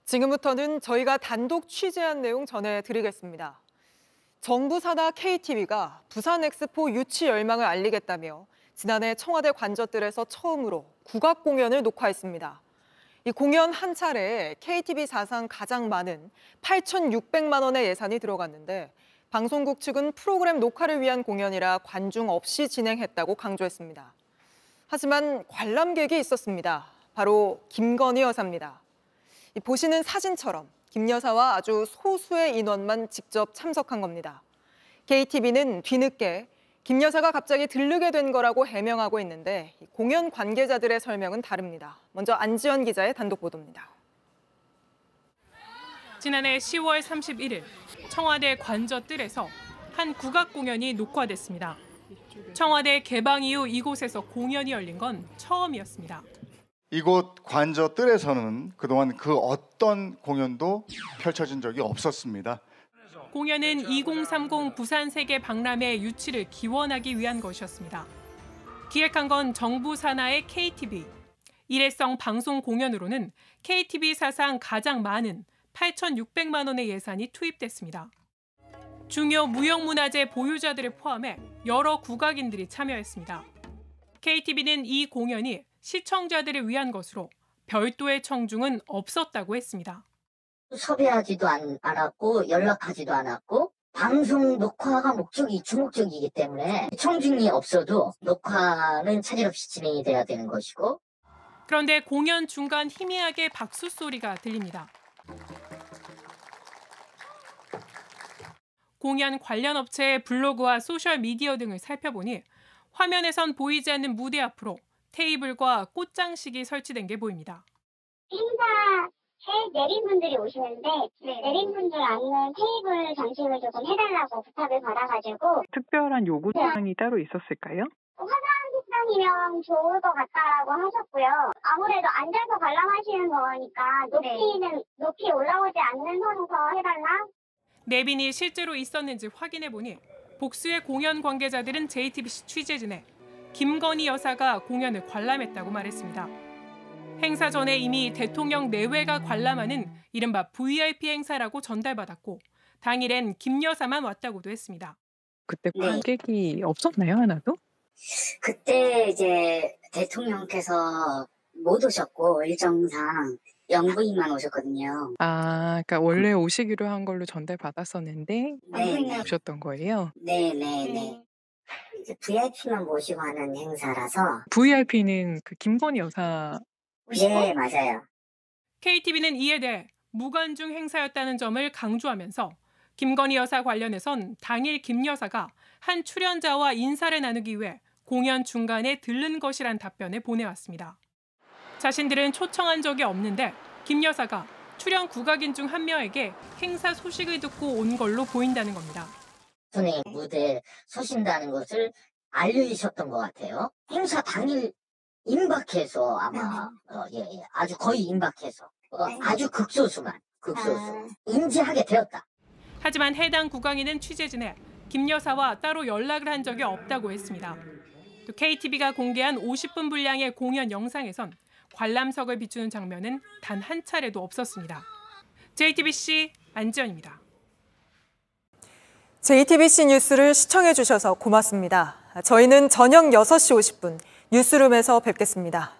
지금부터는 저희가 단독 취재한 내용 전해드리겠습니다. 정부 산하 KTV가 부산 엑스포 유치 열망을 알리겠다며 지난해 청와대 관저들에서 처음으로 국악 공연을 녹화했습니다. 이 공연 한 차례에 KTV 사상 가장 많은 8,600만 원의 예산이 들어갔는데 방송국 측은 프로그램 녹화를 위한 공연이라 관중 없이 진행했다고 강조했습니다. 하지만 관람객이 있었습니다. 바로 김건희 여사입니다. 보시는 사진처럼 김 여사와 아주 소수의 인원만 직접 참석한 겁니다. KTV는 뒤늦게 김 여사가 갑자기 들르게 된 거라고 해명하고 있는데 공연 관계자들의 설명은 다릅니다. 먼저 안지연 기자의 단독 보도입니다. 지난해 10월 31일 청와대 관저뜰에서 한 국악 공연이 녹화됐습니다. 청와대 개방 이후 이곳에서 공연이 열린 건 처음이었습니다. 이곳 관저뜰에서는 그동안 그 어떤 공연도 펼쳐진 적이 없었습니다. 공연은 2030 부산 세계 박람회 유치를 기원하기 위한 것이었습니다. 기획한 건 정부 산하의 KTV. 일회성 방송 공연으로는 KTV 사상 가장 많은 8,600만 원의 예산이 투입됐습니다. 중요 무형문화재 보유자들을 포함해 여러 국악인들이 참여했습니다. KTV는 이 공연이 시청자들을 위한 것으로 별도의 청중은 없었다고 했습니다. 섭외하지도 않았고 연락하지도 않았고 방송 녹화가 주목적이기 때문에 청중이 없어도 녹화는 차질없이 진행이 돼야 되는 것이고. 그런데 공연 중간 희미하게 박수 소리가 들립니다. 공연 관련 업체의 블로그와 소셜미디어 등을 살펴보니 화면에선 보이지 않는 무대 앞으로 테이블과 꽃장식이 설치된 게 보입니다. 행사에 내린 분들이 오시는데 내린 분들 앉는 테이블 장식을 조금 해달라고 부탁을 받아가지고. 특별한 요구사항이 따로 있었을까요? 화장식장이면 좋을 것 같다라고 하셨고요. 아무래도 앉아서 관람하시는 거니까 높이 올라오지 않는 선에서 해달라. 내빈이 실제로 있었는지 확인해보니 복수의 공연 관계자들은 JTBC 취재진에 김건희 여사가 공연을 관람했다고 말했습니다. 행사 전에 이미 대통령 내외가 관람하는 이른바 VIP 행사라고 전달받았고 당일엔 김 여사만 왔다고도 했습니다. 그때 관객이 없었나요, 하나도? 그때 이제 대통령께서 못 오셨고 일정상 영부인만 오셨거든요. 그러니까 원래 오시기로 한 걸로 전달받았었는데 오셨던 거예요? 네네네. 이제 VIP만 모시고 하는 행사라서. VIP는 그 김건희 여사. 네, 맞아요. KTV는 이에 대해 무관중 행사였다는 점을 강조하면서 김건희 여사 관련해선 당일 김 여사가 한 출연자와 인사를 나누기 위해 공연 중간에 들른 것이란 답변을 보내왔습니다. 자신들은 초청한 적이 없는데 김 여사가 출연 국악인 중 한 명에게 행사 소식을 듣고 온 걸로 보인다는 겁니다. 선생님 무대에 서신다는 것을 알려주셨던 것 같아요. 행사 당일 임박해서 아마 아주 거의 임박해서 아주 극소수만 인지하게 되었다. 하지만 해당 국악인은 취재진에 김 여사와 따로 연락을 한 적이 없다고 했습니다. 또 KTV가 공개한 50분 분량의 공연 영상에선 관람석을 비추는 장면은 단 한 차례도 없었습니다. JTBC 안지연입니다. JTBC 뉴스를 시청해 주셔서 고맙습니다. 저희는 저녁 6시 50분 뉴스룸에서 뵙겠습니다.